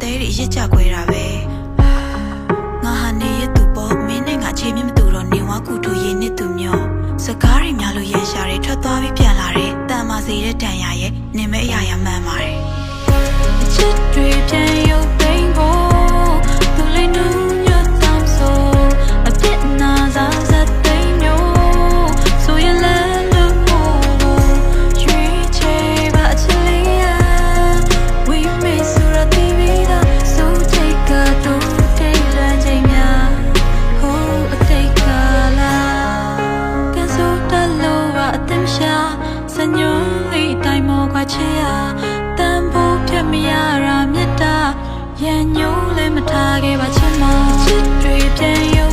တဲတွေရစ်ကြခွဲတာပဲငါဟာနေရသူပေါ့မင်းနဲ့ငါချေမြင့်မတူတော့နေဝါကူတူရင်းနဲ့သူမျိုးစကားတွေများလို့ရန်ရှာတွေထွက်သွားပြီးပြန်လာတယ်တန်မာစီတဲ့တန်ရရဲ့နေမဲ့အရာရမှန်ပါတယ်ချစ်တွေပြန်ရုပ်သိမ်းဖို့သူလေးနူးညွတ်တောင်းဆိုအပြစ်နာစားစက်သိမ်းမျိုးဆိုရင်လည်းလို့ရွေးချယ်ပါအချစ်လေးရ We may sura divida so take a to take la jenya ho take la can so ta lo wa atim sha sanyo li tai mo kwa chia tan bo phat ma ya ra myat ta yan nyo le ma tha ke ba chin ma chit twe pyan yau